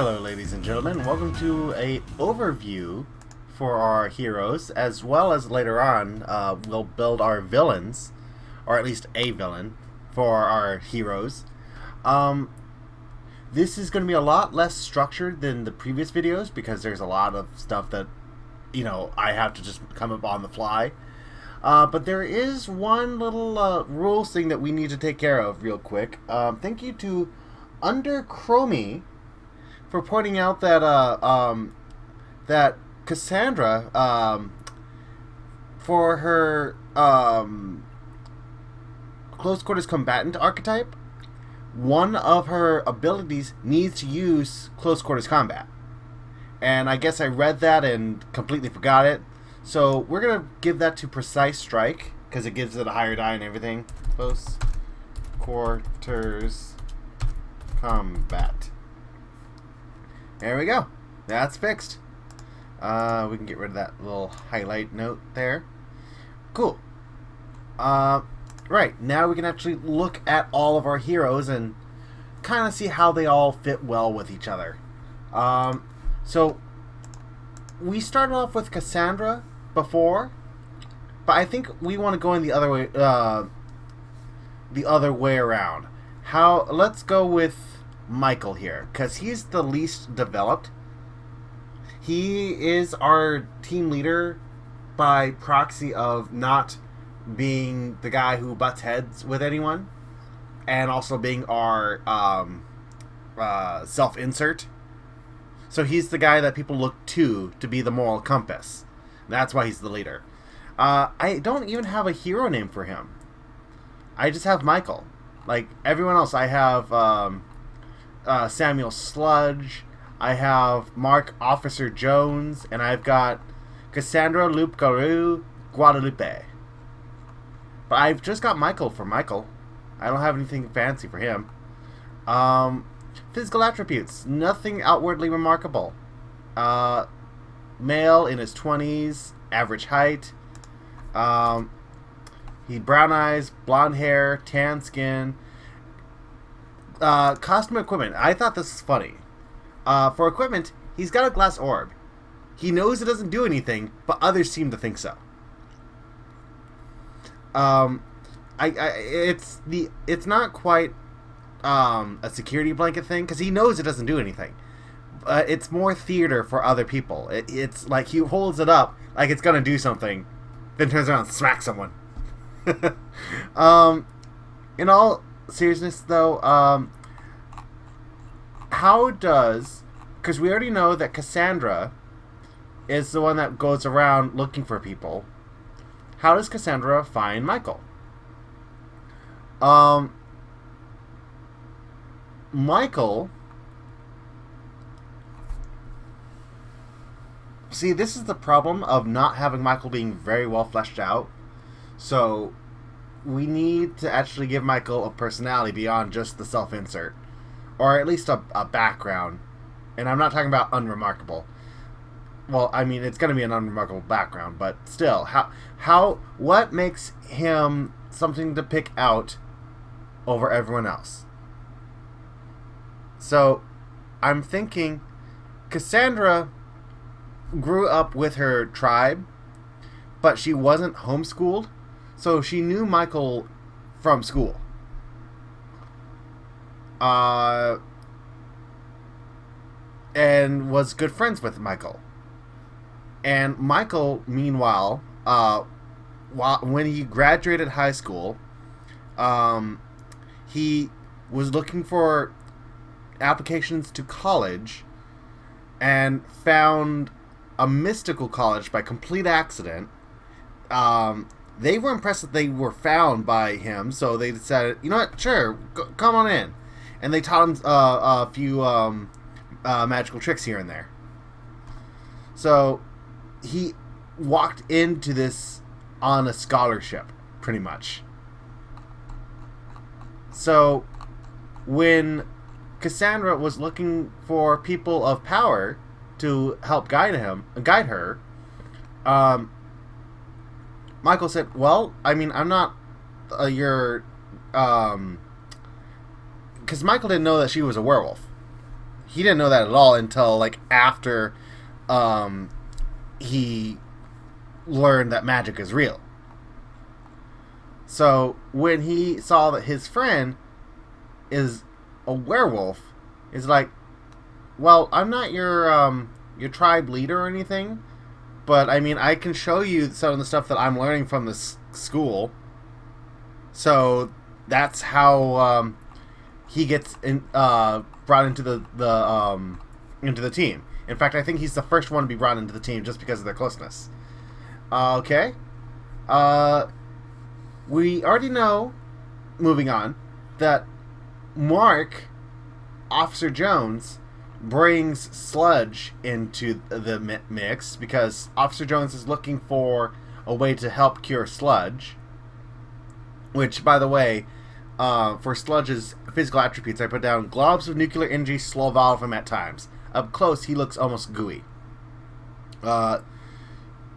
Hello ladies and gentlemen, welcome to a overview for our heroes, as well as later on we'll build our villains, or at least a villain, for our heroes. This is going to be a lot less structured than the previous videos because there's a lot of stuff that, I have to just come up on the fly. But there is one little rules thing that we need to take care of real quick. Thank you to Under Chromie for pointing out that that Cassandra, for her close quarters combatant archetype, one of her abilities needs to use close quarters combat. And I guess I read that and completely forgot it. So we're gonna give that to Precise Strike because it gives it a higher die and everything. Close quarters combat. There we go. That's fixed. We can get rid of that little highlight note there. Cool. Right, now we can actually look at all of our heroes and kind of see how they all fit well with each other. So, we started off with Cassandra before, but I think we want to go in the other way around. Let's go with Michael here, because he's the least developed. He is our team leader by proxy of not being the guy who butts heads with anyone, and also being our self-insert. So he's the guy that people look to be the moral compass. That's why he's the leader. I don't even have a hero name for him. I just have Michael. Like everyone else, I have Samuel Sludge, I have Mark Officer Jones, and I've got Cassandra Loup Garou Guadalupe. But I've just got Michael for Michael. I don't have anything fancy for him. Physical attributes, nothing outwardly remarkable. Male in his 20s, average height. He brown eyes, blonde hair, tan skin. Costume equipment. I thought this was funny. For equipment, he's got a glass orb. He knows it doesn't do anything, but others seem to think so. It's not quite a security blanket thing because he knows it doesn't do anything. It's more theater for other people. It's like he holds it up like it's gonna do something, then turns around and smacks someone. In all seriousness, though, because we already know that Cassandra is the one that goes around looking for people. How does Cassandra find Michael? Michael... See, this is the problem of not having Michael being very well fleshed out. So, we need to actually give Michael a personality beyond just the self-insert. Or at least a background. And I'm not talking about unremarkable. Well, I mean, it's going to be an unremarkable background, but still, what makes him something to pick out over everyone else? So, I'm thinking Cassandra grew up with her tribe, but she wasn't homeschooled, so she knew Michael from school. And was good friends with Michael. And Michael, meanwhile, when he graduated high school, he was looking for applications to college and found a mystical college by complete accident. They were impressed that they were found by him, so they decided, you know what, sure, come on in. And they taught him a few magical tricks here and there. So he walked into this on a scholarship, pretty much. So when Cassandra was looking for people of power to help guide her, Michael said, well, I mean, I'm not your... because Michael didn't know that she was a werewolf. he didn't know that at all until like after he learned that magic is real. So when he saw that his friend is a werewolf, is like, well, I'm not your tribe leader or anything, but I mean, I can show you some of the stuff that I'm learning from this school. So that's how he gets brought into the team. In fact, I think he's the first one to be brought into the team just because of their closeness. Okay. We already know, moving on, that Mark, Officer Jones, brings sludge into the mix because Officer Jones is looking for a way to help cure sludge. Which, by the way, for sludge's physical attributes, I put down globs of nuclear energy, slow evolve him at times. Up close, he looks almost gooey.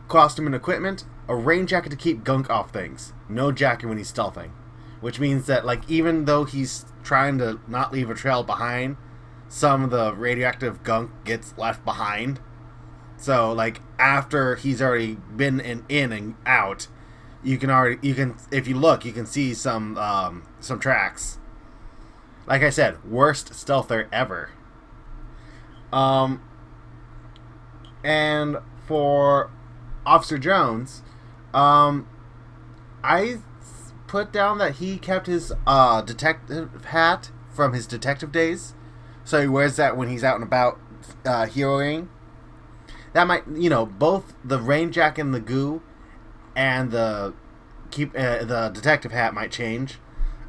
Costume and equipment, a rain jacket to keep gunk off things. No jacket when he's stealthing. Which means that, like, even though he's trying to not leave a trail behind, some of the radioactive gunk gets left behind. So, like, after he's already been in and out, you can if you look, you can see some tracks. Like I said, worst stealther ever. And for Officer Jones, I put down that he kept his detective hat from his detective days, so he wears that when he's out and about heroing. That might, both the rain jacket and the goo and the detective hat might change,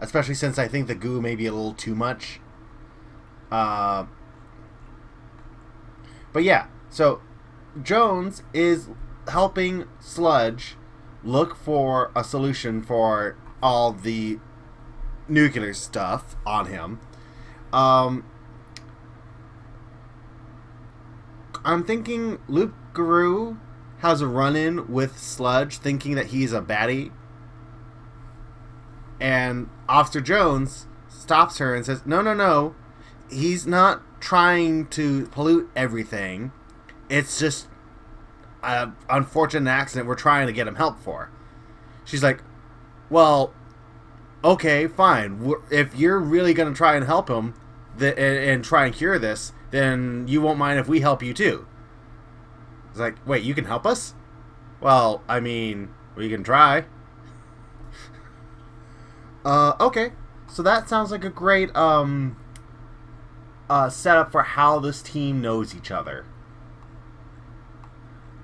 especially since I think the goo may be a little too much. But yeah, so Jones is helping Sludge look for a solution for all the nuclear stuff on him. I'm thinking Luke Guru has a run-in with Sludge, thinking that he's a baddie. And Officer Jones stops her and says, no, he's not trying to pollute everything. It's just an unfortunate accident we're trying to get him help for. She's like, well, okay, fine. If you're really going to try and help him and try and cure this, then you won't mind if we help you too. It's like, wait, you can help us? Well, I mean, we can try. Okay. So that sounds like a great setup for how this team knows each other.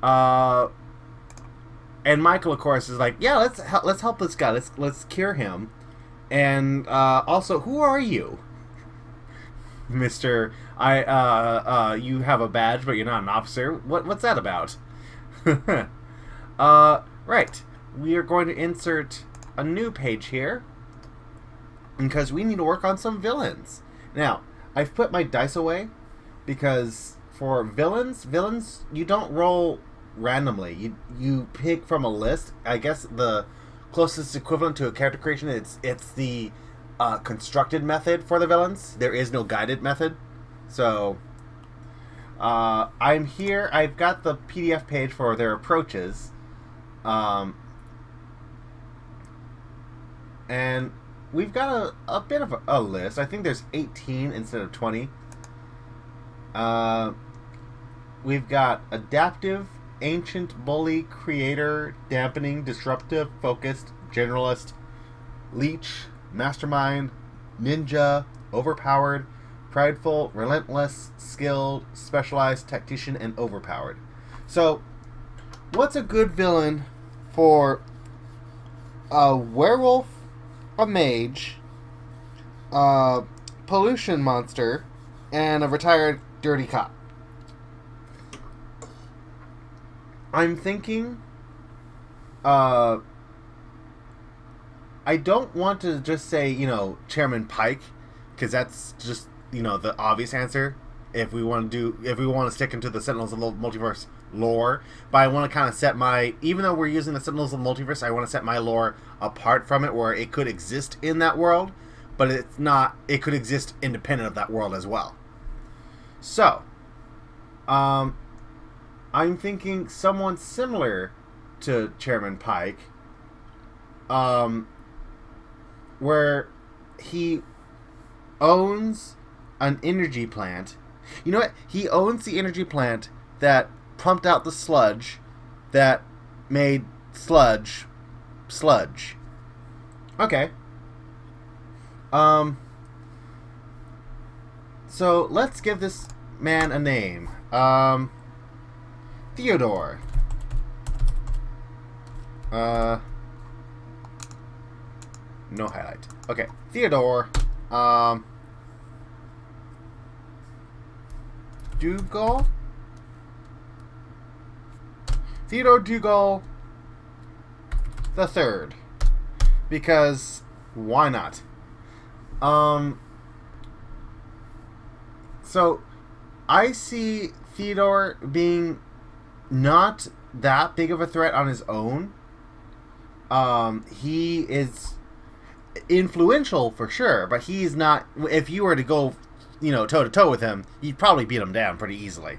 And Michael, of course, is like, yeah, let's help this guy. Let's cure him. And also, who are you, Mister? You have a badge, but you're not an officer. What's that about? Right. We are going to insert a new page here because we need to work on some villains. Now, I've put my dice away because for villains, you don't roll randomly. You pick from a list. I guess the closest equivalent to a character creation, it's the constructed method for the villains. There is no guided method. So I'm here. I've got the PDF page for their approaches, and we've got a bit of a list. I think there's 18 instead of 20. We've got adaptive, ancient, bully, creator, dampening, disruptive, focused, generalist, leech, mastermind, ninja, overpowered, prideful, relentless, skilled, specialized, tactician, and overpowered. So, what's a good villain for a werewolf, a mage, a pollution monster, and a retired dirty cop? I'm thinking, I don't want to just say, Chairman Pike, because that's just, the obvious answer if we want to stick into the Sentinels of the Multiverse lore. But I want to kind of set even though we're using the Sentinels of the Multiverse, I want to set my lore apart from it, where it could exist in that world, but it's not, it could exist independent of that world as well. So, I'm thinking someone similar to Chairman Pike, where he owns an energy plant. You know what? He owns the energy plant that pumped out the sludge that made sludge. Okay. So let's give this man a name. Theodore. No highlight. Okay, Theodore. Dougal. Theodore Dougal the Third, because why not? So I see Theodore being not that big of a threat on his own. He is influential for sure, but he's not. If you were to go, toe to toe with him, you'd probably beat him down pretty easily.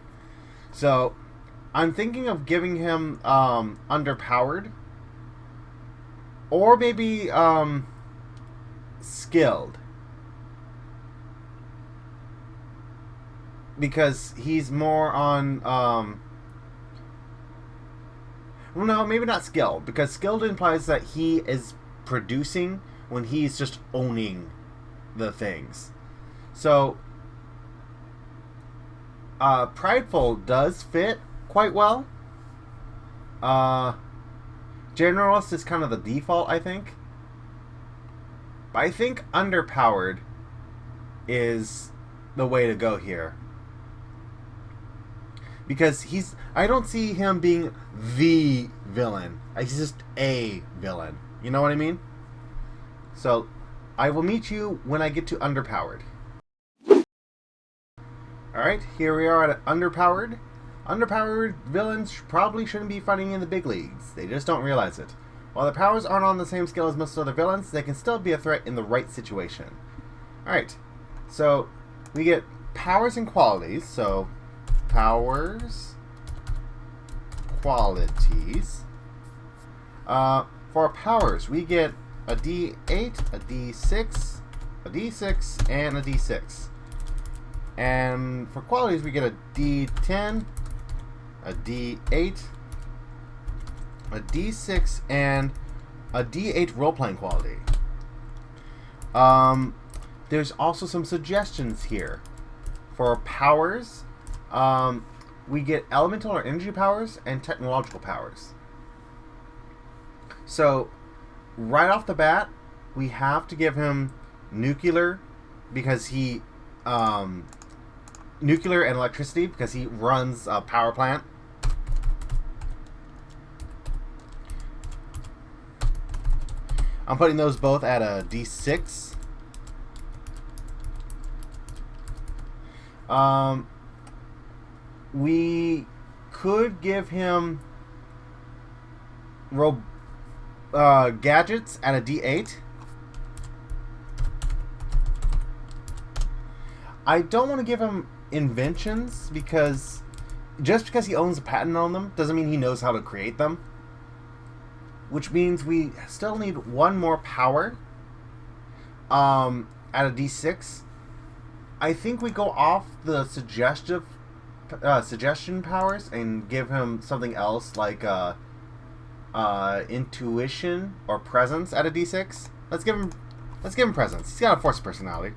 So I'm thinking of giving him underpowered, or maybe skilled, because he's more on well, no, maybe not skilled, because skilled implies that he is producing when he's just owning the things. So prideful does fit quite well. Generalist is kind of the default, I think. But I think underpowered is the way to go here. Because I don't see him being the villain. He's just a villain. You know what I mean? So, I will meet you when I get to underpowered. Alright, here we are at underpowered. Underpowered villains probably shouldn't be fighting in the big leagues. They just don't realize it. While their powers aren't on the same scale as most other villains, they can still be a threat in the right situation. Alright, so we get powers and qualities. So, powers, qualities. For powers, we get a D8, a D6, a D6, and a D6. And for qualities, we get a D10, a D8, a D6, and a D8 role-playing quality. There's also some suggestions here. For powers, we get elemental or energy powers and technological powers. So, right off the bat, we have to give him nuclear, because he nuclear and electricity, because he runs a power plant. I'm putting those both at a D6. We could give him gadgets at a D8. I don't want to give him inventions, because just because he owns a patent on them doesn't mean he knows how to create them. Which means we still need one more power at a D6. I think we go off the suggestion powers and give him something else like intuition or presence at a D6. Let's give him presence. He's got a force personality.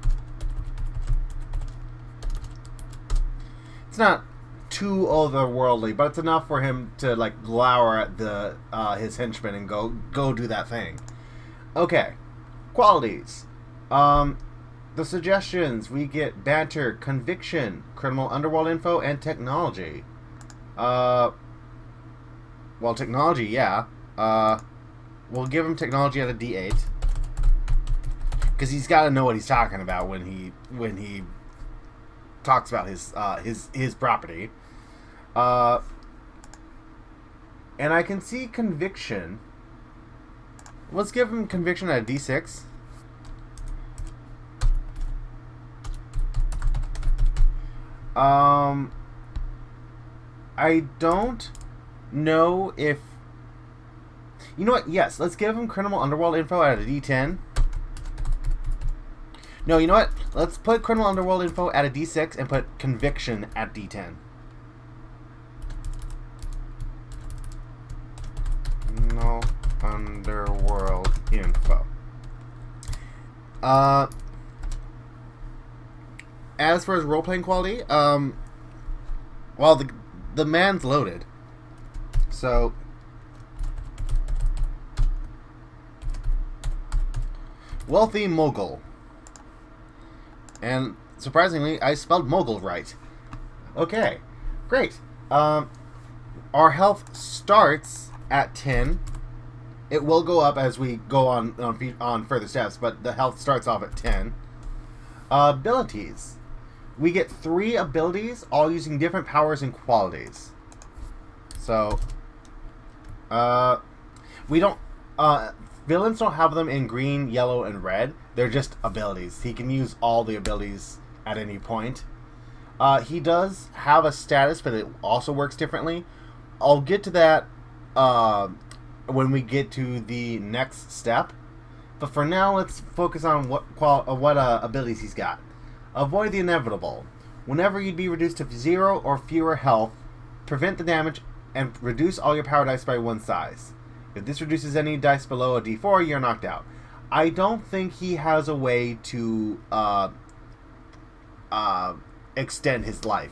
It's not too otherworldly, but it's enough for him to like glower at the his henchmen and go do that thing. Okay, qualities. The suggestions, we get banter, conviction, criminal underworld info, and technology. Well, technology, yeah. We'll give him technology at a D8, because he's got to know what he's talking about when he talks about his property. And I can see conviction. Let's give him conviction at a D6. I don't know if... You know what? Yes, let's give him Criminal Underworld info at a D10. No, you know what? Let's put Criminal Underworld info at a D6 and put Conviction at D10. Criminal Underworld info. As for his role-playing quality, well, the man's loaded. So... Wealthy mogul. And surprisingly, I spelled mogul right. Okay, great. Our health starts at 10. It will go up as we go on further steps, but the health starts off at 10. Abilities. We get 3 abilities, all using different powers and qualities. So, we don't... villains don't have them in green, yellow, and red. They're just abilities. He can use all the abilities at any point. He does have a status, but it also works differently. I'll get to that when we get to the next step. But for now, let's focus on what abilities he's got. Avoid the inevitable. Whenever you'd be reduced to 0 or fewer health, prevent the damage and reduce all your power dice by 1 size. If this reduces any dice below a D4, you're knocked out. I don't think he has a way to extend his life.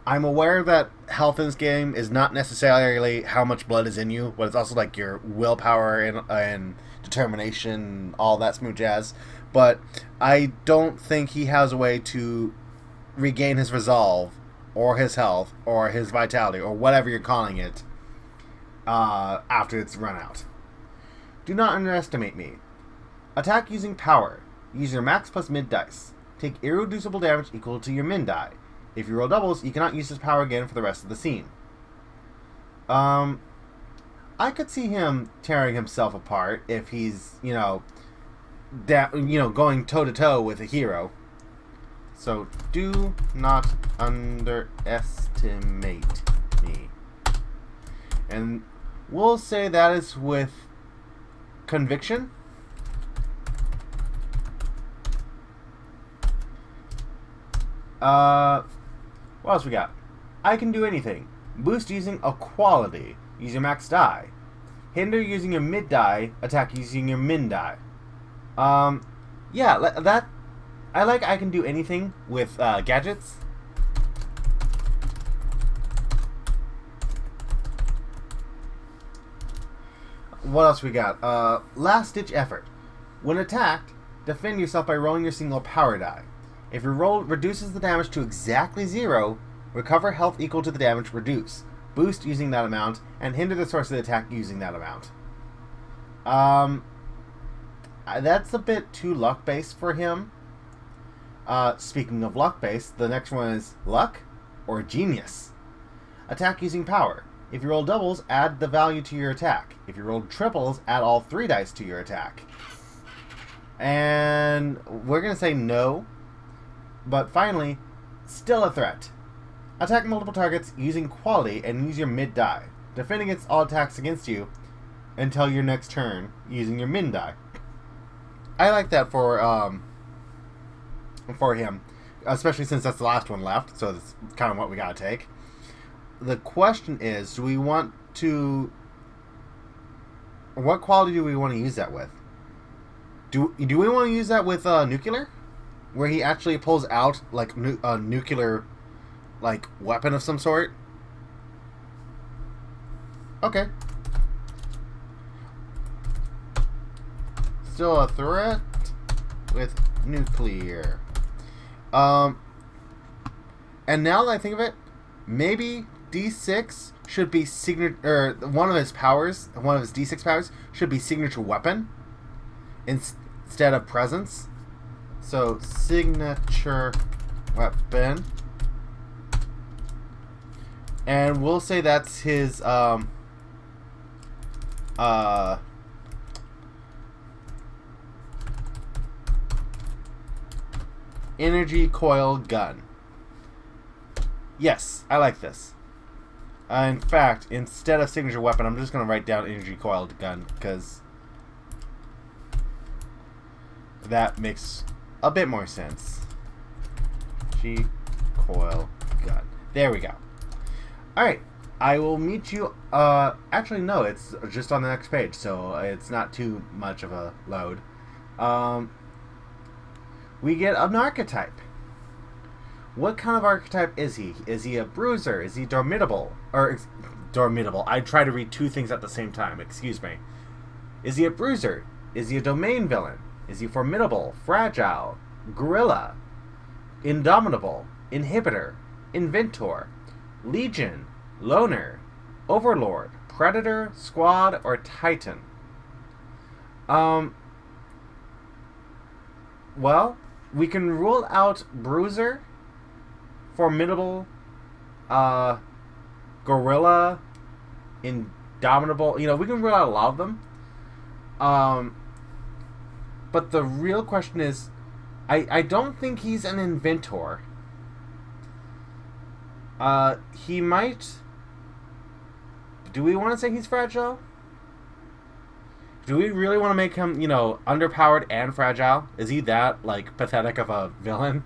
I'm aware that health in this game is not necessarily how much blood is in you, but it's also like your willpower and determination, all that smooth jazz. But I don't think he has a way to regain his resolve, or his health, or his vitality, or whatever you're calling it, after it's run out. Do not underestimate me. Attack using power. Use your max plus mid dice. Take irreducible damage equal to your min die. If you roll doubles, you cannot use his power again for the rest of the scene. I could see him tearing himself apart if he's, going toe-to-toe with a hero. So, do not underestimate me. And we'll say that is with Conviction. What else we got? I can do anything. Boost using a quality. Use your max die. Hinder using your mid die. Attack using your min die. Yeah, that... I can do anything with gadgets. What else we got? Last ditch effort. When attacked, defend yourself by rolling your single power die. If your roll reduces the damage to exactly 0, recover health equal to the damage reduced. Boost using that amount, and hinder the source of the attack using that amount. That's a bit too luck-based for him. Speaking of luck-based, the next one is luck or genius. Attack using power. If you roll doubles, add the value to your attack. If you roll triples, add all 3 dice to your attack. And we're going to say no. But finally, still a threat. Attack multiple targets using quality and use your mid die. Defend against all attacks against you until your next turn using your min die. I like that for him, especially since that's the last one left, so that's kind of what we gotta take. The question is, do we want to... What quality do we want to use that with? Do we want to use that with nuclear? Where he actually pulls out like a nuclear weapon of some sort? Okay. Still a threat with nuclear. And now that I think of it, maybe D6 should be one of his D6 powers should be signature weapon instead of presence. So signature weapon, and we'll say that's his energy coil gun. Yes, I like this. In fact, instead of signature weapon, I'm just going to write down energy coiled gun, because that makes a bit more sense. G coil gun. There we go. Alright, I will meet you, actually no, it's just on the next page, so it's not too much of a load. We get an archetype. What kind of archetype is he? Is he a bruiser? Is he dormitable? Or, dormitable. I try to read two things at the same time, excuse me. Is he a bruiser? Is he a domain villain? Is he formidable, fragile, guerrilla, indomitable, inhibitor, inventor, legion, loner, overlord, predator, squad, or titan? Well, we can rule out bruiser, formidable, gorilla, indomitable. You know, we can rule out a lot of them. But the real question is, I don't think he's an inventor. He might... Do we want to say he's fragile? Do we really want to make him, you know, underpowered and fragile? Is he that, like, pathetic of a villain?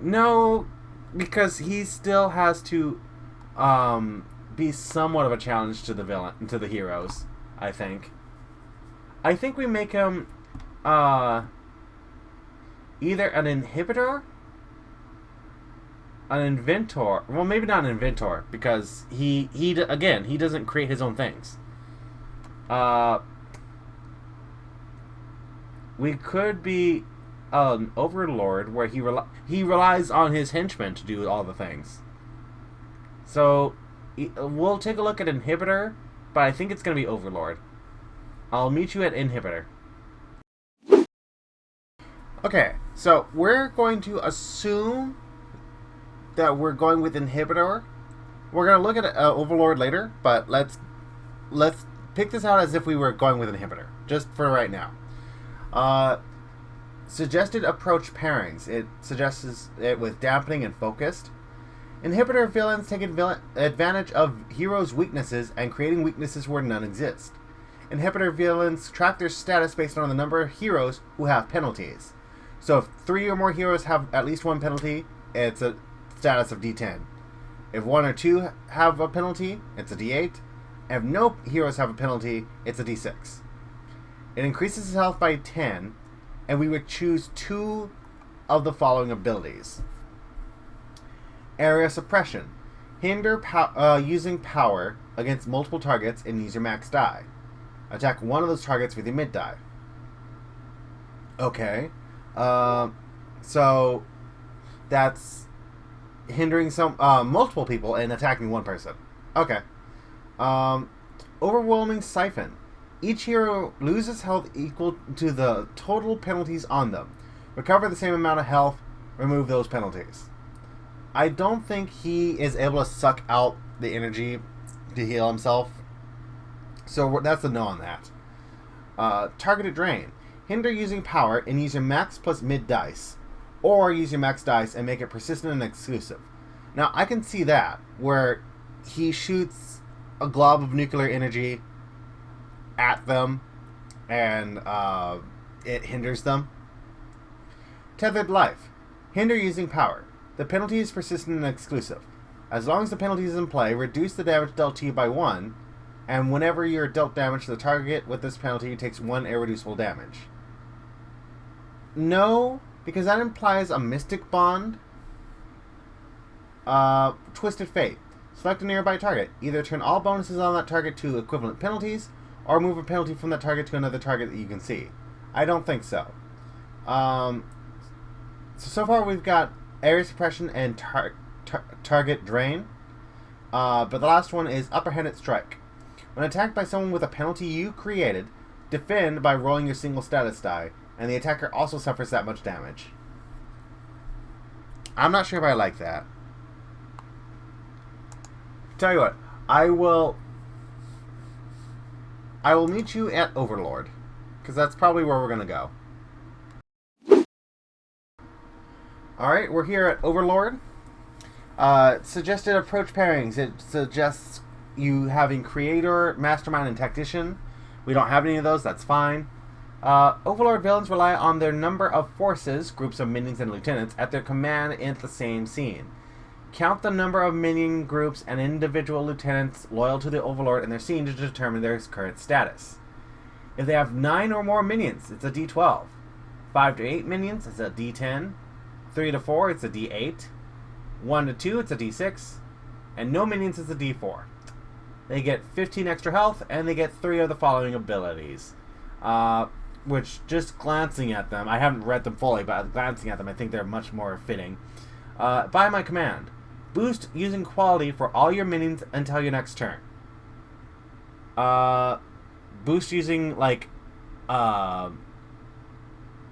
No, because he still has to be somewhat of a challenge to the villain, to the heroes, I think. I think we make him either an inhibitor, an inventor. Well, maybe not an inventor, because he again, he doesn't create his own things. We could be an overlord where he relies on his henchmen to do all the things. So we'll take a look at inhibitor, but I think it's going to be overlord. I'll meet you at inhibitor. Okay, so we're going to assume that we're going with inhibitor. We're going to look at overlord later, but let's pick this out as if we were going with inhibitor, just for right now. Suggested approach pairings. It suggests it with dampening and focused. Inhibitor villains take advantage of heroes' weaknesses and creating weaknesses where none exist. Inhibitor villains track their status based on the number of heroes who have penalties. So if 3 or more heroes have at least 1 penalty, it's a status of D10. If 1 or 2 have a penalty, it's a D8. And if no heroes have a penalty, it's a D6. It increases his health by 10, and we would choose 2 of the following abilities. Area Suppression. Hinder using power against multiple targets and use your max die. Attack one of those targets with your mid die. Okay. So that's hindering some multiple people and attacking one person. Okay. Overwhelming Siphon. Each hero loses health equal to the total penalties on them. Recover the same amount of health. Remove those penalties. I don't think he is able to suck out the energy to heal himself. So that's a no on that. Targeted Drain. Hinder using power and use your max plus mid dice. Or use your max dice and make it persistent and exclusive. Now, I can see that, where he shoots a glob of nuclear energy at them, and it hinders them. Tethered Life. Hinder using power. The penalty is persistent and exclusive. As long as the penalty is in play, reduce the damage dealt to you by 1, and whenever you're dealt damage to the target with this penalty, it takes 1 irreducible damage. No, because that implies a Mystic Bond. Twisted Fate. Select a nearby target. Either turn all bonuses on that target to equivalent penalties, or move a penalty from that target to another target that you can see. I don't think so. So far we've got Area Suppression and Target Drain. But the last one is Upper-Handed Strike. When attacked by someone with a penalty you created, defend by rolling your single status die, and the attacker also suffers that much damage. I'm not sure if I like that. Tell you what, I will meet you at Overlord, because that's probably where we're going to go. Alright, we're here at Overlord. Suggested approach pairings. It suggests you having Creator, Mastermind, and Tactician. We don't have any of those, that's fine. Overlord villains rely on their number of forces, groups of minions and lieutenants, at their command in the same scene. Count the number of minion groups and individual lieutenants loyal to the Overlord in their scene to determine their current status. If they have 9 or more minions, it's a D12. 5 to 8 minions, it's a D10. 3 to 4, it's a D8. 1 to 2, it's a D6. And no minions, it's a D4. They get 15 extra health, and they get 3 of the following abilities. Which, just glancing at them, I haven't read them fully, but glancing at them, I think they're much more fitting. By my command, boost using quality for all your minions until your next turn. Boost using, like,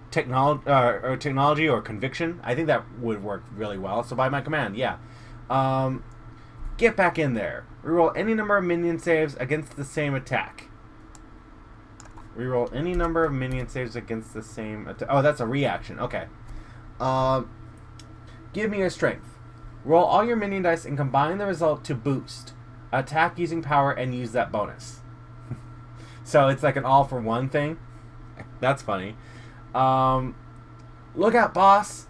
technology or conviction. I think that would work really well. So by my command, yeah. Get back in there. Reroll any number of minion saves against the same attack. Reroll any number of minion saves against the same attack. Oh, that's a reaction. Okay. Give me a strength. Roll all your minion dice and combine the result to boost. Attack using power and use that bonus. So it's like an all-for-one thing. That's funny. Look out, boss.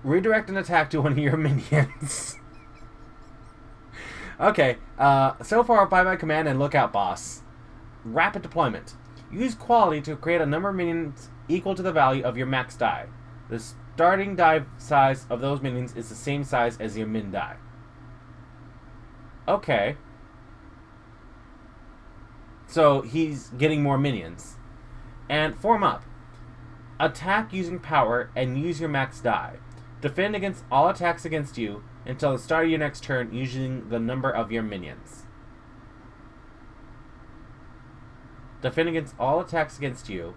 Redirect an attack to one of your minions. Okay. So far, by my command and look out, boss. Rapid deployment. Use quality to create a number of minions equal to the value of your max die. The starting die size of those minions is the same size as your min die. Okay. So he's getting more minions. And form up. Attack using power and use your max die. Defend against all attacks against you until the start of your next turn using the number of your minions. Defend against all attacks against you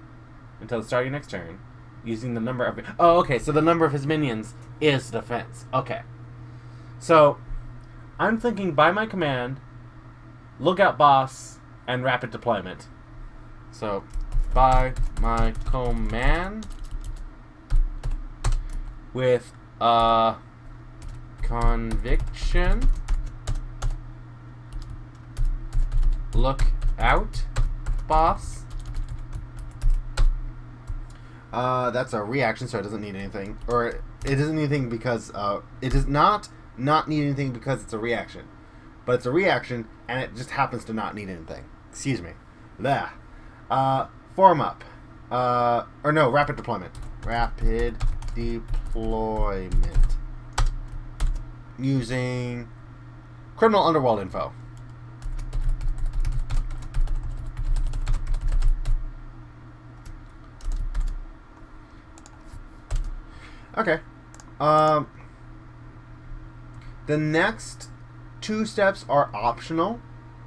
until the start of your next turn using the number of... Oh, okay, so the number of his minions is defense. Okay. So, I'm thinking by my command, look out, boss, and rapid deployment. So, by my command, with conviction, look out, boss. That's a reaction, so it doesn't need anything. Or it doesn't need anything because it does not need anything because it's a reaction. But it's a reaction, and it just happens to not need anything. Excuse me. There. Form up. Or no, rapid deployment. Rapid deployment. Using criminal underworld info. Okay. The next 2 steps are optional,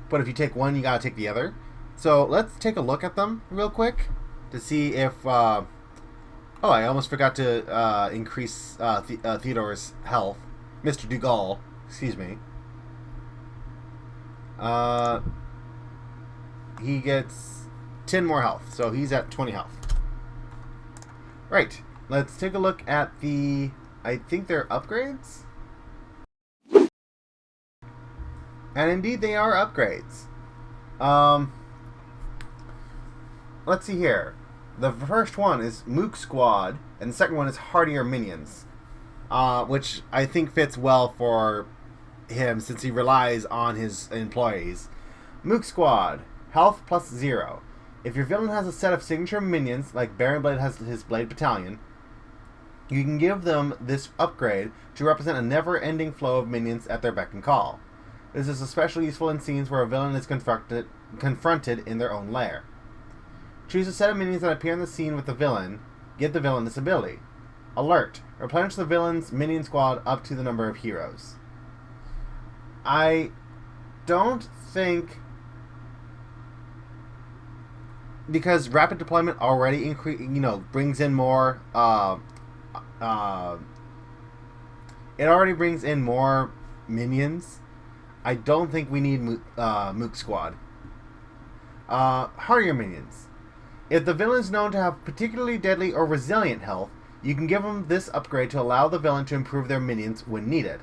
but if you take one, you gotta take the other. So let's take a look at them real quick to see if... oh, I almost forgot to increase Theodore's health. Mr. Dugal, excuse me. He gets 10 more health, so he's at 20 health. Right. Let's take a look at the... I think they're upgrades? And indeed, they are upgrades. Let's see here. The first one is Mook Squad, and the second one is Hardier Minions. Which I think fits well for him since he relies on his employees. Mook Squad, health plus 0. If your villain has a set of signature minions, like Baron Blade has his Blade Battalion, you can give them this upgrade to represent a never-ending flow of minions at their beck and call. This is especially useful in scenes where a villain is confronted in their own lair. Choose a set of minions that appear in the scene with the villain. Give the villain this ability. Alert. Replenish the villain's minion squad up to the number of heroes. I don't think... Because rapid deployment already brings in more... it already brings in more minions. I don't think we need Mook Squad. Hardier Minions. If the villain is known to have particularly deadly or resilient health, You can give them this upgrade to allow the villain to improve their minions when needed.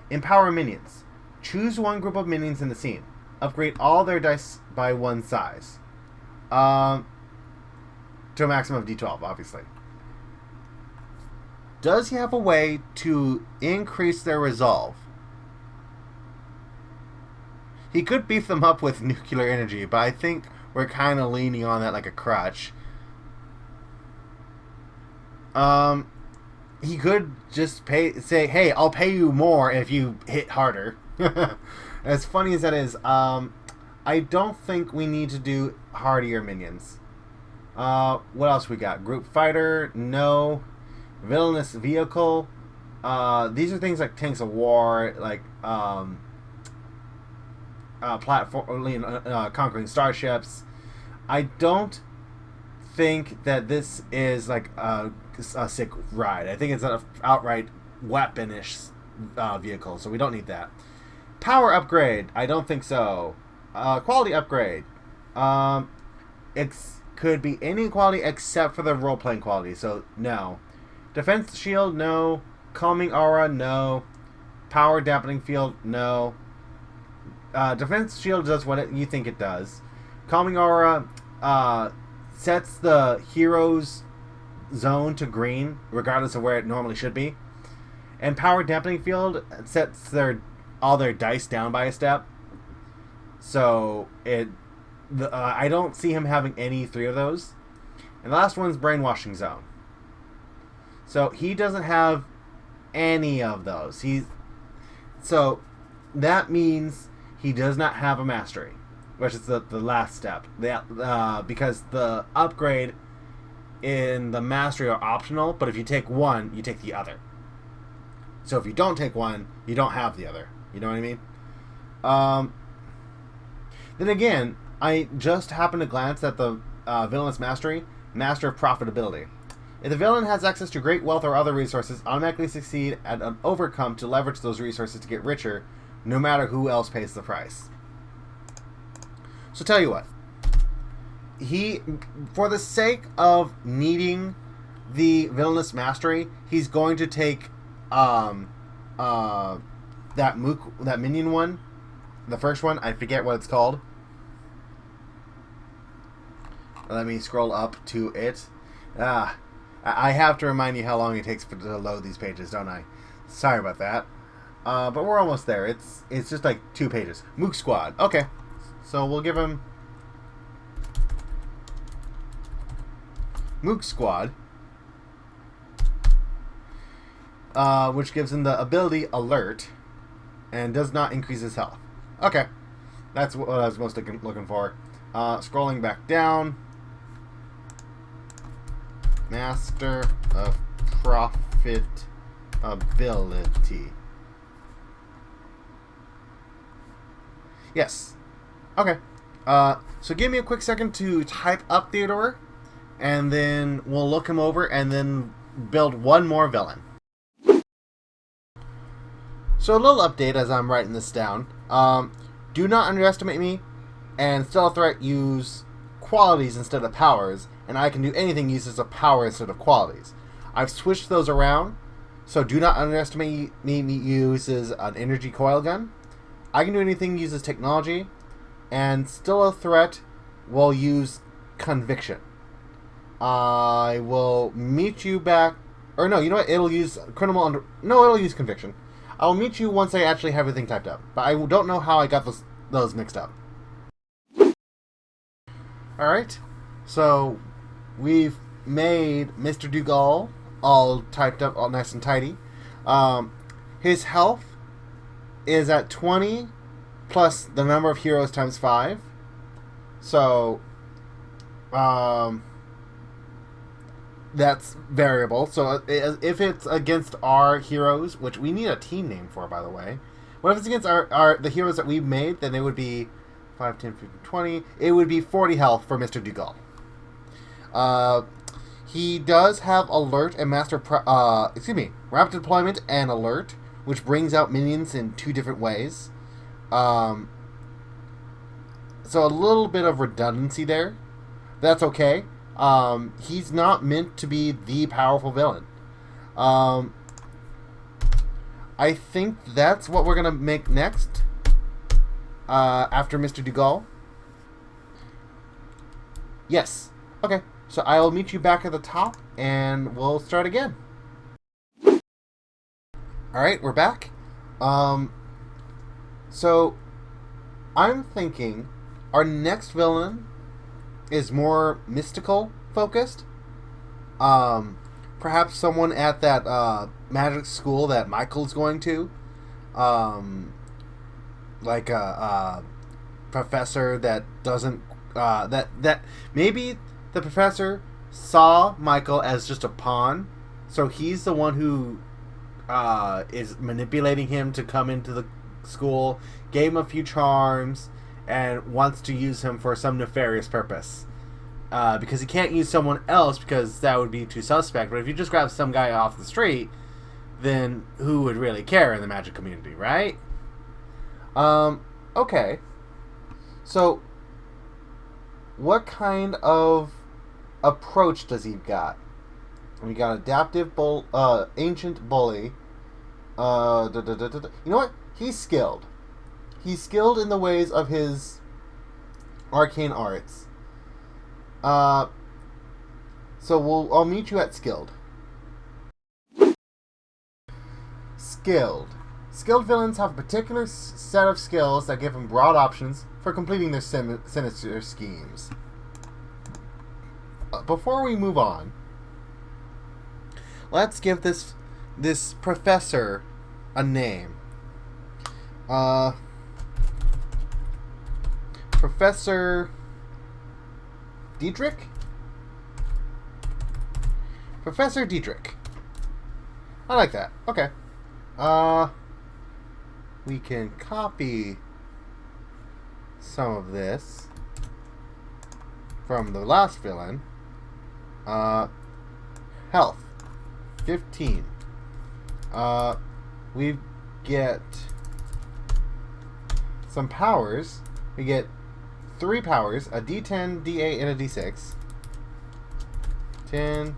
Empower minions. Choose one group of minions in the scene. Upgrade all their dice by one size. To a maximum of D12, obviously. Does he have a way to increase their resolve? He could beef them up with nuclear energy, but I think we're kind of leaning on that like a crutch. He could just say, hey, I'll pay you more if you hit harder. As funny as that is, I don't think we need to do hardier minions. What else we got? Group fighter? No. Villainous vehicle? These are things like tanks of war, like conquering starships. I don't think that this is like a sick ride. I think it's an outright weaponish vehicle, so we don't need that. Power upgrade? I don't think so. Quality upgrade? It could be any quality except for the role-playing quality, so no. Defense shield? No. Calming aura? No. Power dampening field? No. Defense shield does what you think it does. Calming aura sets the hero's zone to green, regardless of where it normally should be. And power dampening field sets all their dice down by a step. So I don't see him having any three of those. And the last one's brainwashing zone. So he doesn't have any of those. So that means he does not have a mastery, which is the last step. Because the upgrade in the mastery are optional, but if you take one, you take the other. So if you don't take one, you don't have the other. You know what I mean? Then again, I just happened to glance at the villainous mastery, Master of Profitability. If the villain has access to great wealth or other resources, automatically succeed at an overcome to leverage those resources to get richer, no matter who else pays the price. So tell you what, for the sake of needing the villainous mastery, he's going to take that minion one, the first one. I forget what it's called. Let me scroll up to it. I have to remind you how long it takes to load these pages, don't I? Sorry about that. But we're almost there. It's just like 2 pages. Mook Squad. Okay. So we'll give him Mook Squad, which gives him the ability Alert and does not increase his health. Okay. That's what I was most looking for. Scrolling back down. Master of Profitability. Yes. Okay. So give me a quick second to type up Theodore, and then we'll look him over and then build one more villain. So a little update as I'm writing this down. Do not underestimate me, and Stellar Threat use qualities instead of powers, and I can do anything uses a power instead of qualities. I've switched those around, so do not underestimate me uses an energy coil gun. I can do anything uses technology, and Stellar Threat will use conviction. I will meet you back, or no, you know what? It'll use it'll use conviction. I'll meet you once I actually have everything typed up, but I don't know how I got those mixed up. Alright, so we've made Mr. Dougal all typed up, all nice and tidy. His health is at 20 plus the number of heroes times 5. So, that's variable. So if it's against our heroes, which we need a team name for, by the way. What if it's against the heroes that we've made? Then it would be 5, 10, 15, 20. It would be 40 health for Mr. Dougal. He does have Alert and Rapid Deployment and Alert, which brings out minions in 2 different ways. So a little bit of redundancy there. That's okay. He's not meant to be the powerful villain. I think that's what we're gonna make next. After Mr. Dugall. Yes. Okay. So I'll meet you back at the top, and we'll start again. All right, we're back. So I'm thinking our next villain is more mystical focused. Perhaps someone at that magic school that Michael's going to. Like a professor that doesn't that maybe the professor saw Michael as just a pawn, so he's the one who is manipulating him to come into the school, gave him a few charms, and wants to use him for some nefarious purpose. Because he can't use someone else because that would be too suspect. But if you just grab some guy off the street, then who would really care in the magic community, right? Okay. So, what kind of approach does he got? We got adaptive ancient bully. You know what? He's skilled. He's skilled in the ways of his arcane arts. So I'll meet you at skilled. Skilled. Skilled villains have a particular set of skills that give them broad options for completing their sinister schemes. Before we move on, let's give this professor a name. Professor Dietrich? Professor Dietrich. I like that. Okay. We can copy some of this from the last villain. Health 15. We get some powers. We get 3 powers, a D10, D8, and a D6. 10,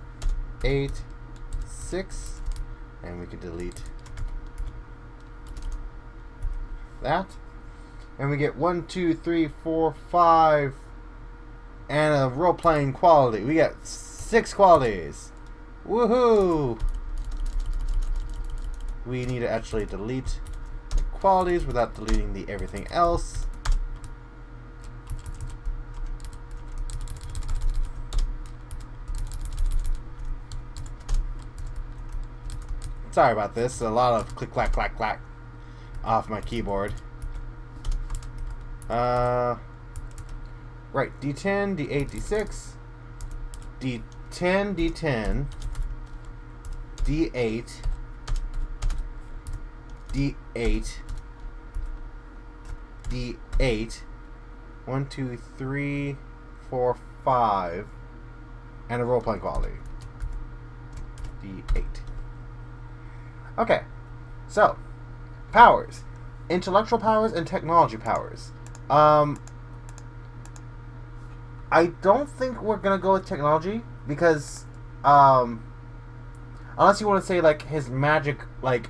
8, 6, and we can delete that. And we get 1, 2, 3, 4, 5, and a role-playing quality. We get 6 qualities. Woohoo! We need to actually delete the qualities without deleting the everything else. Sorry about this. A lot of click, clack, clack, clack off my keyboard. Right. D10, D8, D6. D10, D10. D8. D8. D8. 1, 2, 3, 4, 5. And a role-playing quality. D8. Okay, so powers, intellectual powers and technology powers. I don't think we're gonna go with technology because, unless you want to say like his magic, like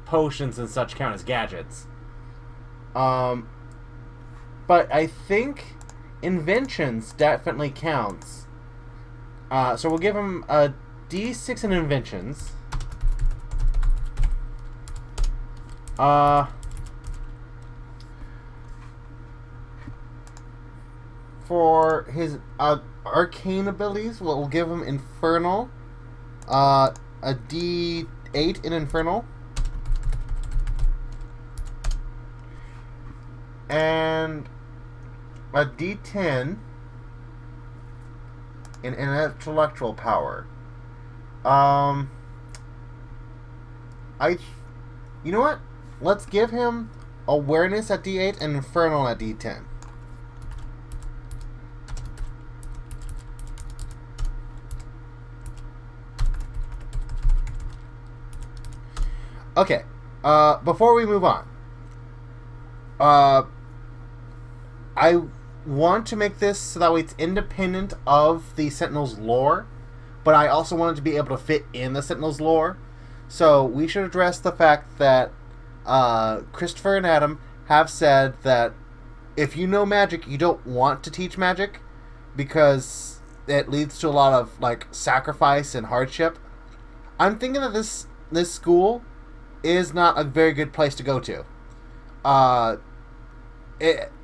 potions and such count as gadgets. But I think inventions definitely counts. So we'll give him a D6 in inventions. For his arcane abilities, we'll give him Infernal. A D8 in Infernal. And a D10 in intellectual power. You know what? Let's give him awareness at D8 and Infernal at D10. Okay. Before we move on, want to make this so that way it's independent of the Sentinels lore, but I also want it to be able to fit in the Sentinels lore. So we should address the fact that Christopher and Adam have said that if you know magic, you don't want to teach magic because it leads to a lot of like sacrifice and hardship. I'm thinking that this school is not a very good place to go to.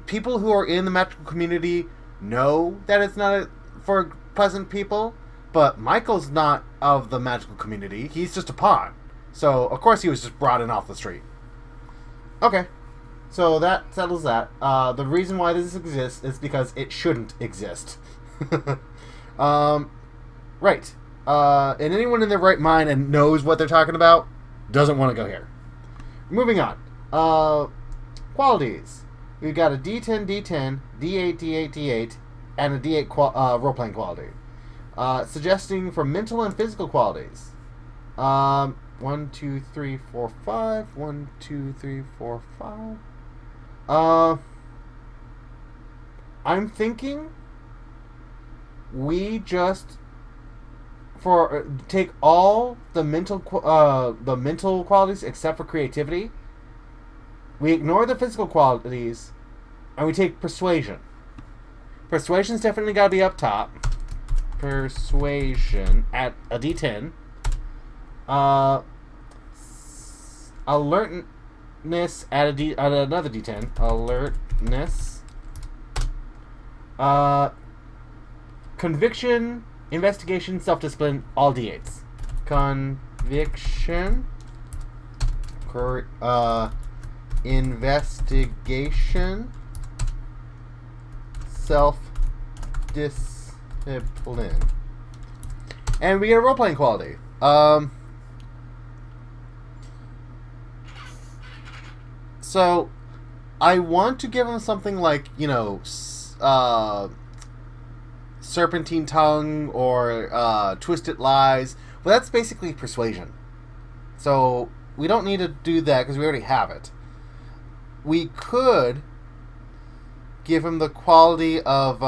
People who are in the magical community know that it's not for pleasant people, but Michael's not of the magical community. He's just a pawn. So, of course, he was just brought in off the street. Okay. So that settles that. The reason why this exists is because it shouldn't exist. Right. And anyone in their right mind and knows what they're talking about doesn't want to go here. Moving on. Qualities. We've got a D10, D10, D8, D8, D8, and a D8 role-playing quality. Suggesting for mental and physical qualities. 1, 2, 3, 4, 5. 1, 2, 3, 4, 5. I'm thinking we just take all the mental qualities except for creativity. We ignore the physical qualities, and we take persuasion. Persuasion's definitely got to be up top. Persuasion at a D10. Alertness at another D10. Alertness. Conviction, investigation, self-discipline, all D8s. Conviction. Investigation, self-discipline, and we get a role-playing quality. So I want to give him something like, serpentine tongue or twisted lies. Well, that's basically persuasion. So we don't need to do that because we already have it. We could give him the quality of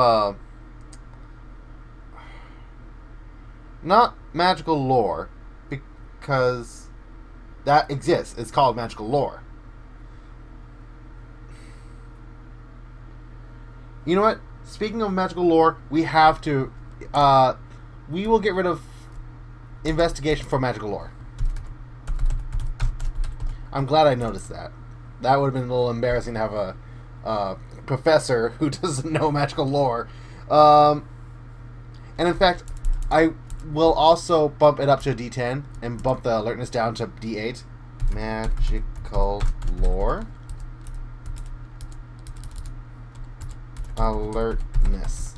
not magical lore, because that exists. It's called magical lore. You know what? Speaking of magical lore, we have to we will get rid of investigation for magical lore. I'm glad I noticed that. That would have been a little embarrassing to have a professor who doesn't know magical lore. And in fact, I will also bump it up to a D10 and bump the alertness down to D8. Magical lore. Alertness.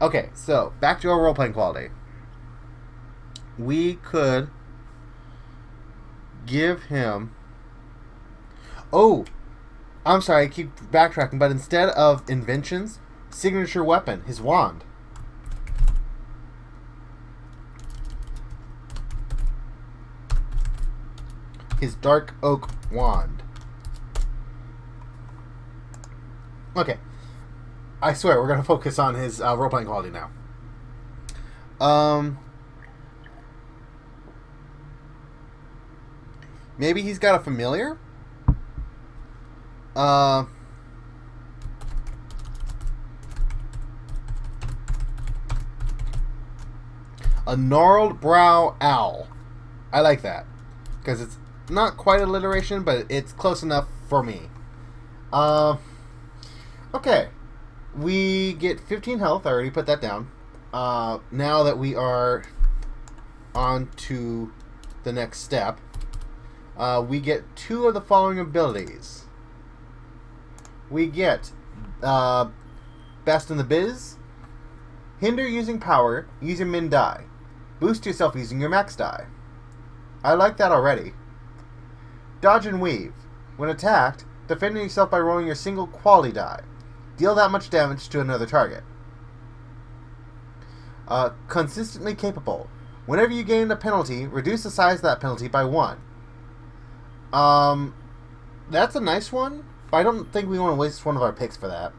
Okay, so back to our role-playing quality. We could give him... Oh, I'm sorry, I keep backtracking, but instead of inventions, signature weapon, his wand. His dark oak wand. Okay. I swear, we're going to focus on his role-playing quality now. Maybe he's got a familiar? A gnarled brow owl. I like that. Because it's not quite alliteration, but it's close enough for me. Okay. We get 15 health. I already put that down. Now that we are on to the next step, we get 2 of the following abilities. We get Best in the Biz, Hinder using power, use your min die. Boost yourself using your max die. I like that already. Dodge and weave. When attacked, defend yourself by rolling your single quality die. Deal that much damage to another target. Consistently capable. Whenever you gain a penalty, reduce the size of that penalty by 1. That's a nice one, but I don't think we want to waste one of our picks for that.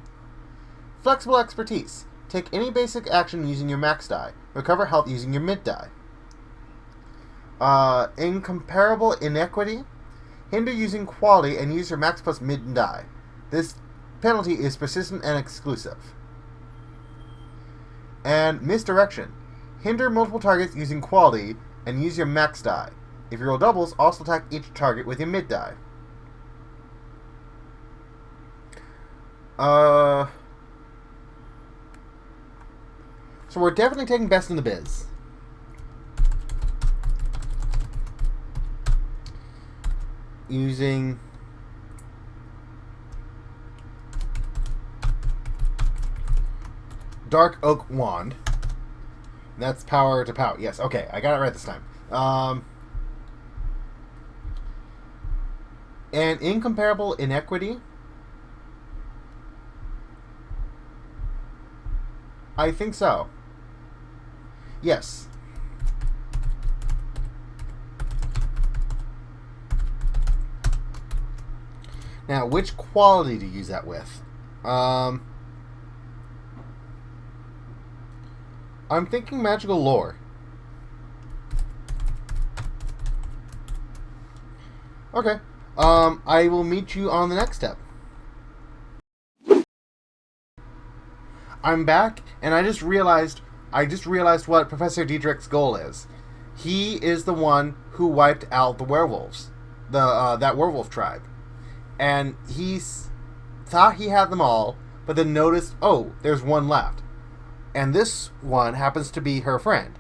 Flexible expertise. Take any basic action using your max die. Recover health using your mid die. Incomparable inequity. Hinder using quality and use your max plus mid die. This penalty is persistent and exclusive. And misdirection. Hinder multiple targets using quality and use your max die. If you roll doubles, also attack each target with your mid die. So we're definitely taking best in the biz. Using Dark Oak Wand. That's power to power. Yes, okay, I got it right this time. And incomparable inequity. I think so. Yes. Now, which quality to use that with? I'm thinking magical lore. Okay. I will meet you on the next step. I'm back, and I just realized what Professor Diedrich's goal is. He is the one who wiped out the werewolves, that werewolf tribe, and he thought he had them all, but then noticed, oh, there's one left, and this one happens to be her friend.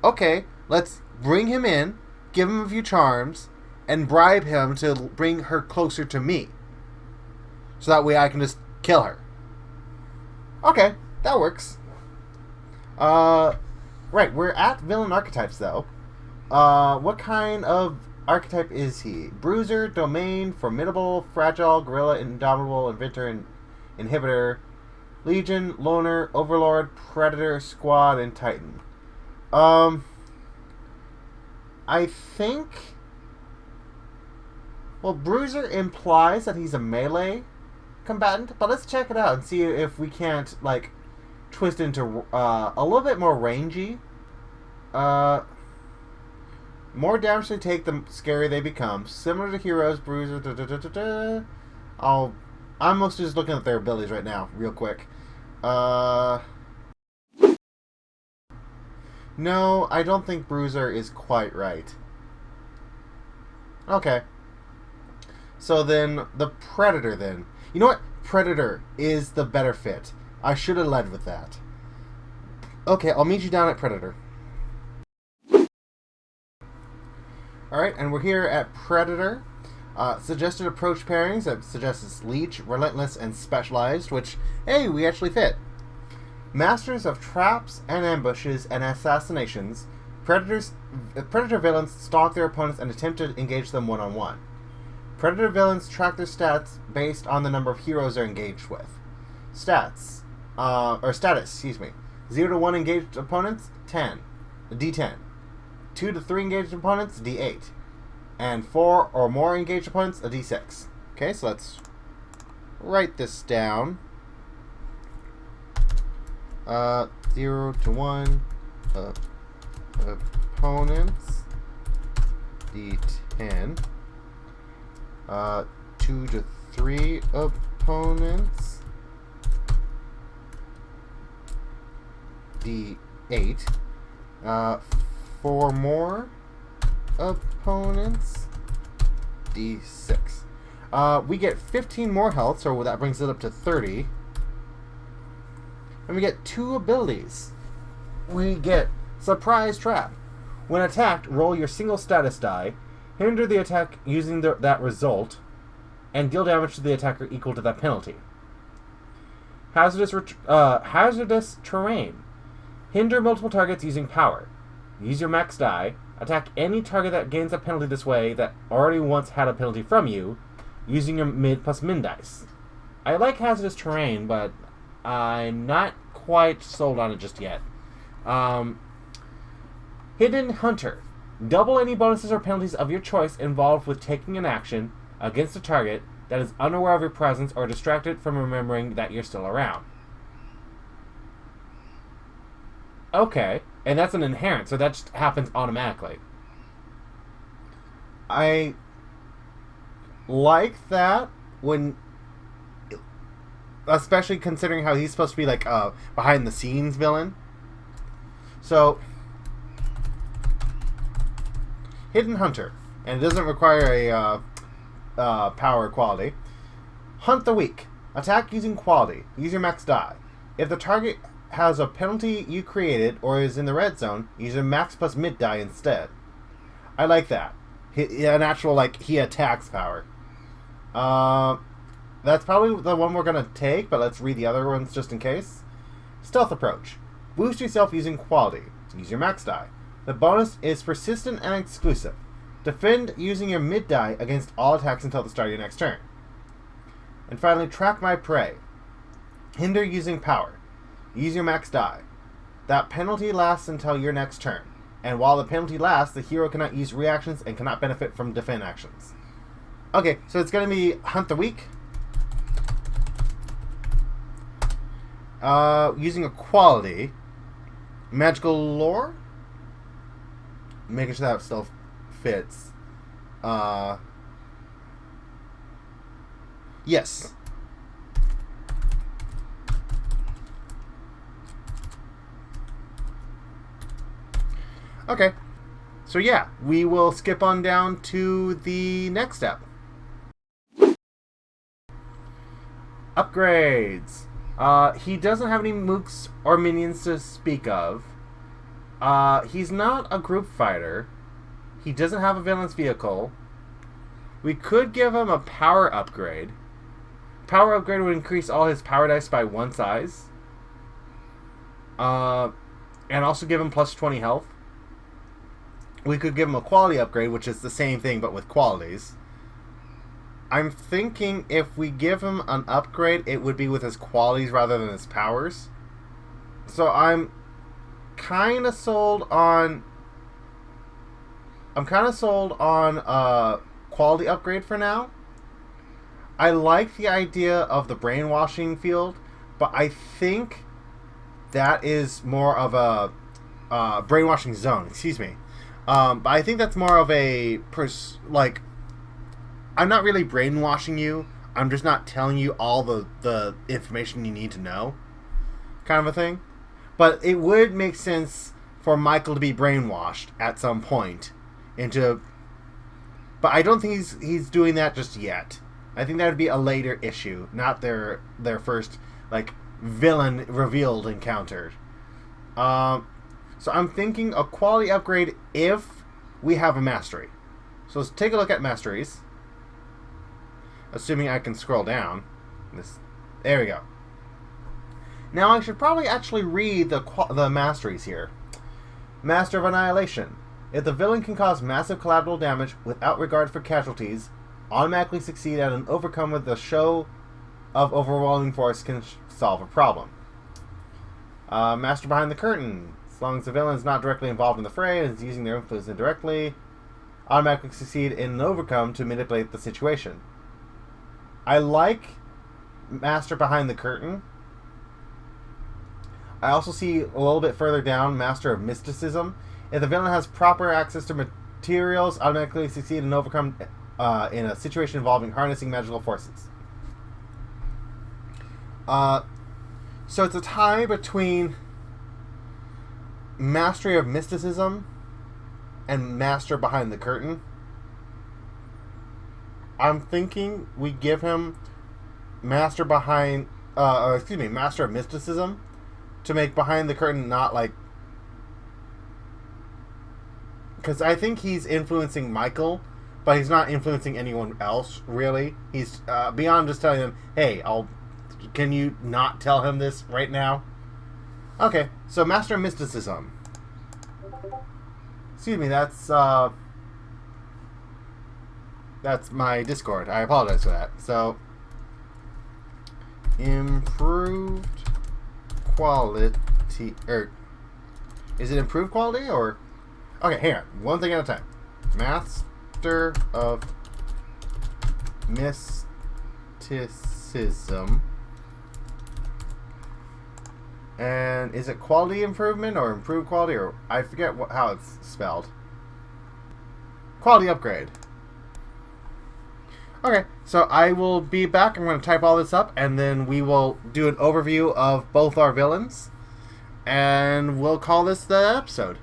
Okay, let's bring him in, give him a few charms, and bribe him to bring her closer to me, so that way I can just kill her. Okay, that works. Right, we're at villain archetypes, though. What kind of archetype is he? Bruiser, Domain, Formidable, Fragile, Gorilla, Indomitable, Inventor, and Inhibitor, Legion, Loner, Overlord, Predator, Squad, and Titan. I think... Well, Bruiser implies that he's a melee combatant, but let's check it out and see if we can't, like, twist into a little bit more rangy. More damage they take, the scarier they become. Similar to heroes, Bruiser. I'm mostly just looking at their abilities right now, real quick. No, I don't think Bruiser is quite right. Okay. So then, the Predator then. You know what? Predator is the better fit. I should have led with that. Okay, I'll meet you down at Predator. Alright, and we're here at Predator. Suggested approach pairings that suggests Leech, Relentless, and Specialized, which, hey, we actually fit. Masters of traps and ambushes and assassinations, Predator villains stalk their opponents and attempt to engage them one-on-one. Predator villains track their stats based on the number of heroes they're engaged with. Status, 0 to 1 engaged opponents, 10, a D10. 2 to 3 engaged opponents, D8. And 4 or more engaged opponents, a D6. Okay, so let's write this down. 0 to 1 opponents, D10. 2 to 3 opponents, D8. 4 more opponents, D6. We get 15 more health, so that brings it up to 30. And we get 2 abilities. We get Surprise Trap. When attacked, roll your single status die, hinder the attack using that result, and deal damage to the attacker equal to that penalty. Hazardous terrain. Hinder multiple targets using power. Use your max die. Attack any target that gains a penalty this way that already once had a penalty from you, using your mid plus min dice. I like hazardous terrain, but I'm not quite sold on it just yet. Hidden Hunter. Double any bonuses or penalties of your choice involved with taking an action against a target that is unaware of your presence or distracted from remembering that you're still around. Okay, and that's an inherent, so that just happens automatically. I like that when, especially considering how he's supposed to be like a behind the scenes villain. So, Hidden Hunter, and it doesn't require a power quality. Hunt the weak. Attack using quality. Use your max die. If the target has a penalty you created or is in the red zone, use your max plus mid die instead. I like that. An actual, like, he attacks power. That's probably the one we're going to take, but let's read the other ones just in case. Stealth approach. Boost yourself using quality. Use your max die. The bonus is persistent and exclusive. Defend using your mid die against all attacks until the start of your next turn. And finally, track my prey. Hinder using power. Use your max die. That penalty lasts until your next turn. And while the penalty lasts, the hero cannot use reactions and cannot benefit from defend actions. Okay, so it's going to be Hunt the Weak. Using a quality. Magical Lore. Making sure that still fits. Yes. Okay. So yeah, we will skip on down to the next step. Upgrades. He doesn't have any mooks or minions to speak of. He's not a group fighter. He doesn't have a villain's vehicle. We could give him a power upgrade. Power upgrade would increase all his power dice by 1 size. And also give him plus 20 health. We could give him a quality upgrade, which is the same thing but with qualities. I'm thinking if we give him an upgrade, it would be with his qualities rather than his powers. So I'm kind of sold on a quality upgrade for now. I like the idea of the brainwashing field, but I think that is more of a brainwashing zone. Excuse me. But I think that's more of a I'm not really brainwashing you. I'm just not telling you all the information you need to know, kind of a thing. But it would make sense for Michael to be brainwashed at some point into. But I don't think he's doing that just yet. I think that would be a later issue, not their first villain revealed encounter. So I'm thinking a quality upgrade if we have a mastery. So let's take a look at masteries. Assuming I can scroll down. There we go. Now I should probably actually read the masteries here. Master of Annihilation. If the villain can cause massive collateral damage without regard for casualties, automatically succeed at an overcome with the show of overwhelming force can solve a problem. Master Behind the Curtain. As long as the villain is not directly involved in the fray and is using their influence indirectly, automatically succeed in an overcome to manipulate the situation. I like Master Behind the Curtain. I also see a little bit further down Master of Mysticism. If the villain has proper access to materials, automatically succeed and overcome in a situation involving harnessing magical forces. So it's a tie between Mastery of Mysticism and Master Behind the Curtain. I'm thinking we give him Master of Mysticism to make Behind the Curtain not because I think he's influencing Michael, but he's not influencing anyone else really. He's beyond just telling him, "Hey, can you not tell him this right now?" Okay, so Master of Mysticism. Excuse me, that's my Discord. I apologize for that. So, improved quality, is it improved quality or? Okay, hang on. One thing at a time. Master of Mysticism And is it quality improvement or improved quality, or I forget how it's spelled. Quality upgrade. Okay, so I will be back. I'm going to type all this up, and then we will do an overview of both our villains, and we'll call this the episode.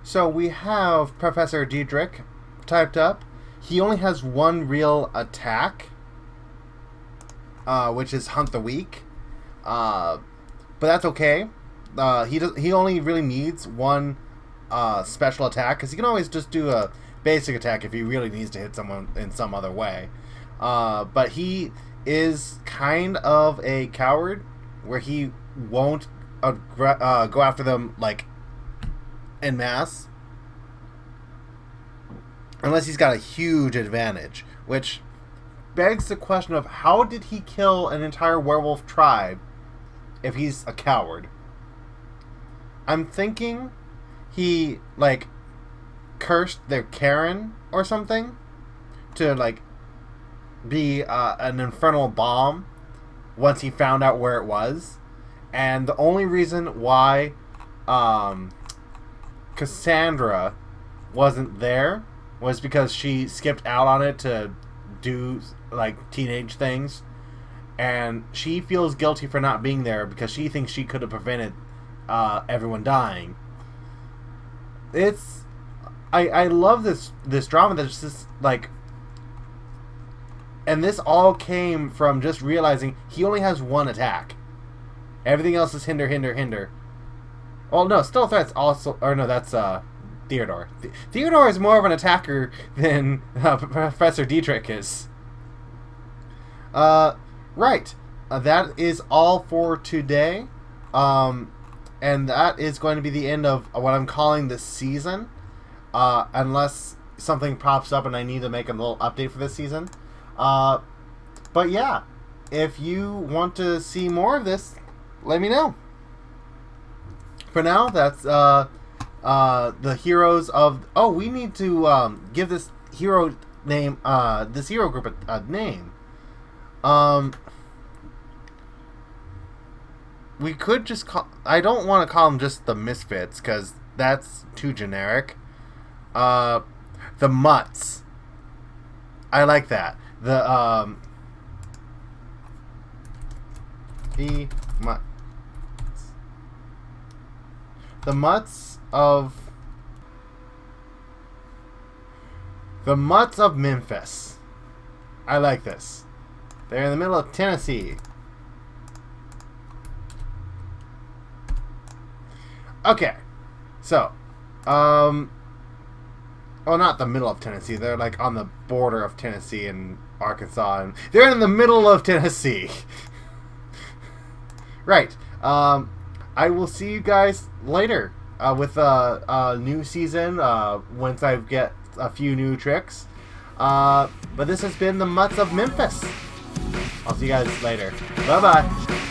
So we have Professor Diedrich typed up. He only has one real attack, which is Hunt the Weak, but that's okay. He only really needs one special attack, because he can always just do a basic attack if he really needs to hit someone in some other way. But he is kind of a coward, where he won't go after them like en masse, unless he's got a huge advantage, which begs the question of how did he kill an entire werewolf tribe if he's a coward? I'm thinking he like cursed their Karen or something to like be an infernal bomb once he found out where it was, and the only reason why Cassandra wasn't there was because she skipped out on it to do like teenage things, and she feels guilty for not being there because she thinks she could have prevented everyone dying. I love this drama that's just like, and this all came from just realizing he only has one attack. Everything else is hinder. Well, no, still threats also, or no, that's Theodore. Theodore is more of an attacker than Professor Diedrich is. Right. That is all for today. And that is going to be the end of what I'm calling this season. Unless something pops up and I need to make a little update for this season. But yeah, if you want to see more of this, let me know. For now, that's the heroes of... Oh, we need to give this hero name, this hero group a name. We could just call... I don't want to call them just the Misfits, because that's too generic. The Mutts. I like that. The Mutts. The Mutts of Memphis. I like this. They're in the middle of Tennessee. Okay. So, well, not the middle of Tennessee. They're like on the border of Tennessee and Arkansas, and they're in the middle of Tennessee. Right. I will see you guys later with a new season once I get a few new tricks. But this has been the Mutts of Memphis. I'll see you guys later. Bye-bye.